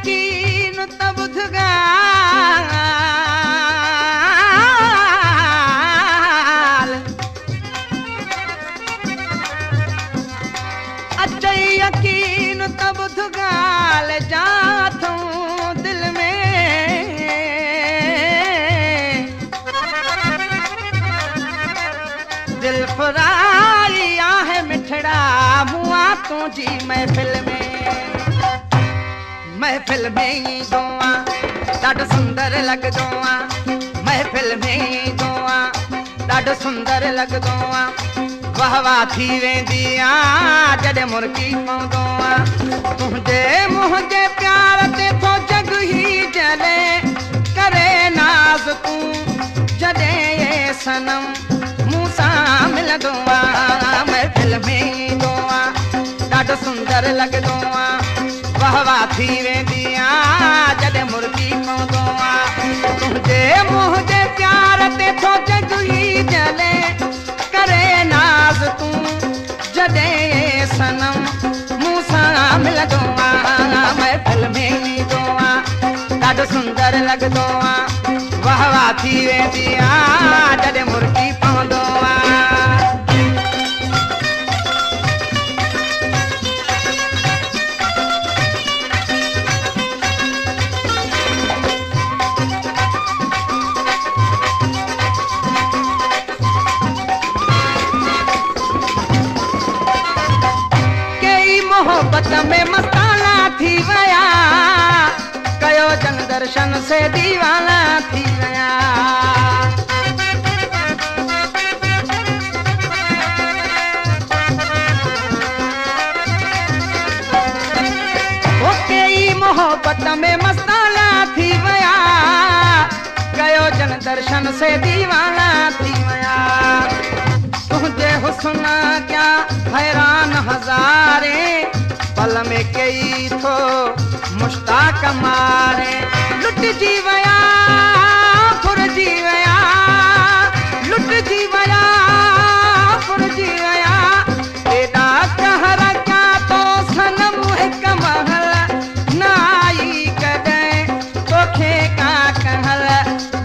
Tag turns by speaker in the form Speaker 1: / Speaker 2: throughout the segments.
Speaker 1: यकीन त ॿुध अचे यकीन त ॿुध ॻाल्हि जा थूं दिल में दिल फुराई आहे मिठड़ा मुआ तुझी महफिल में ईंदो आं ॾाढो सुंदर लॻंदो आं महफिल में ईंदो आं ॾाढो सुंदर लॻंदो आं वाह वाह थी वेंदी आं जॾहिं मुर्की पवंदो आं तुंहिंजे मुंहिंजे प्यार ते थो जग ही जले करे नाज़ तूं जॾहिं ये सनम मूं सां मिलंदो आं महफिल में ईंदो आं ॾाढो सुंदर लॻंदो आं वाह वाह थी वेंदी आं जॾहिं मुर्की पवंदो आं तुंहिंजे मुंहिंजे प्यार ते थो जग ही जले करे नाज़ तूं जॾहिं सनम मूं सां मिलंदो आं महफिल में ईंदो आं ॾाढो सुंदर लॻंदो आं वाह वाह थी वेंदी आं जॾहिं मुर्की पवंदो आं मोहब्बत में मस्ताना थी वया कयो जन दर्शन से दीवाना थी वया कई मोहब्बत में मस्ताना थी वया कयो जन दर्शन से दीवाना थी वया तुझे हुस्न क्या हैरान हजारे पल में कई थो मुश्ताक मारे लुट जी वया फुरजी वया लुट जी वया फुरजी वया एॾा कहर क्या तो सनम हिक महल न आई कॾहिं तोखे का कहल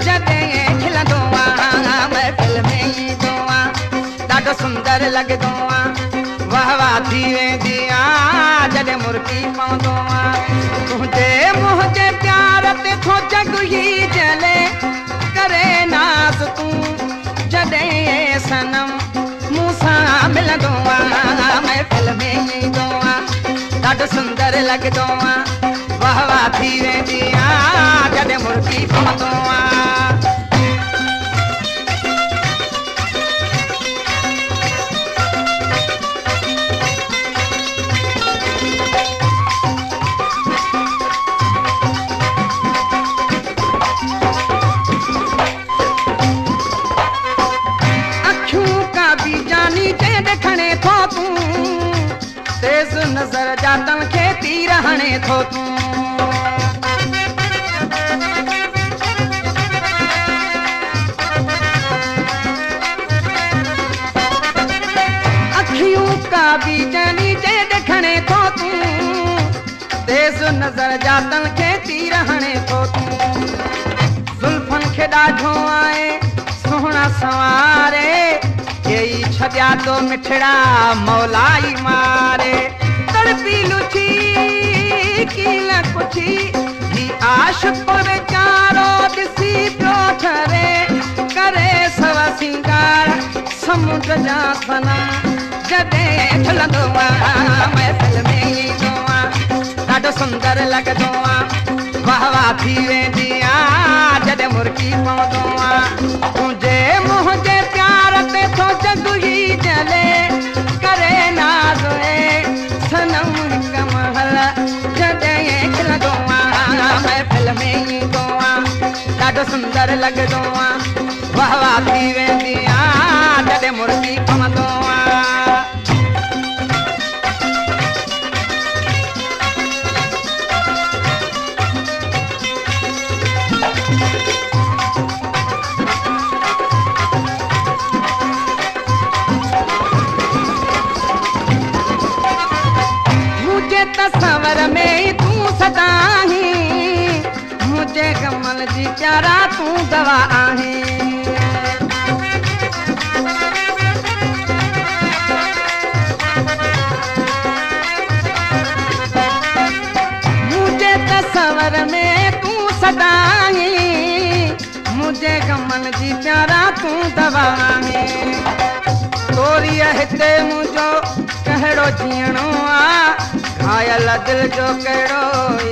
Speaker 1: जॾहिं खिलंदो आं महफिल में ईंदो आं ॾाढो सुंदर लॻंदो आं वाह वाह थी वेंदी आं जॾहिं मुर्की पवंदो आं तुंहिंजे मुंहिंजे प्यार ते थो जग ही जले करे नाज़ तूं जॾहिं सनम मूं सां मिलंदो आं महफिल में ईंदो आं ॾाढो सुंदर लॻंदो आं वाह वाह थी वेंदी आं जॾहिं मुर्की पवंदो आं देखने थो तूं तेज नजर जातन खे तीर हणे थो तूं अखियूं का बीजनी जे देखने थो तूं तेज नजर जातन खे तीर हणे थो तूं जुल्फन खे ॾाढो आहे सुहिणा सवारे यही छॾिया तो मिठड़ा मौलाई मारे तड़पी लुची कील कुछी ही आश पर चारो ॾिसी पियो ठरे करे सवा सिंगार समुंड जा सनम जॾहिं खिलंदो आं महफिल में ईंदो आं ॾाढो सुंदर लॻंदो आं वाह वाह थी वेंदी आं जॾहिं मुर्की पवंदो आं तुंहिंजे मुंहिंजे प्यार ते थो जग ही जले करे नाज़ सनम हिक महल जॾहिं खिलंदो आं महफिल में ईंदो आं ॾाढो सुंदर लॻंदो आं वाह वाह थी वेंदी आं जॾहिं मुर्की पवंदो आं तस्वर में तू सदा ही मुझे गमन जी प्यारा तू दवा आहे मुझे तस्वर में तू सदाई मुझे गमन जी प्यारा तू दवा आहे तोरी हिते मुझो कहिड़ो जीअणो आ घायल दिल जो कहिड़ो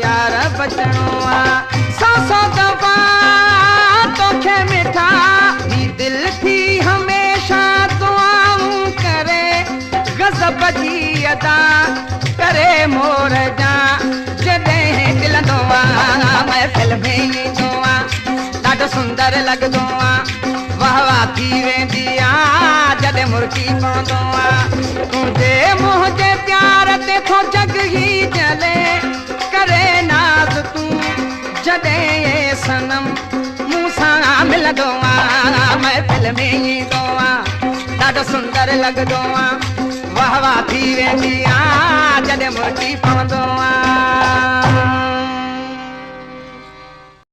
Speaker 1: यार बचणो आ सौ सौ दफ़ा तोखे मिठा ही दिल थी हमेशा दुआऊं करे गज़ब जी अदा करे मोर जा जॾहिं दिलंदो आ महफ़िल में ईंदो आ ॾाढो सुंदर लॻंदो आ वाह वाह थी वेंदी आ जॾहिं मुर्की पवंदो आ तुंहिंजे मुंहिंजे प्यार ते थो जग ही जले करे नाज़ तूं जॾहिं सनम मूं सां मिलंदो आ महफ़िल में ईंदो आ ॾाढो सुंदर लॻंदो आ वाह वाह थी वेंदी आ जॾहिं मुर्की पवंदो आ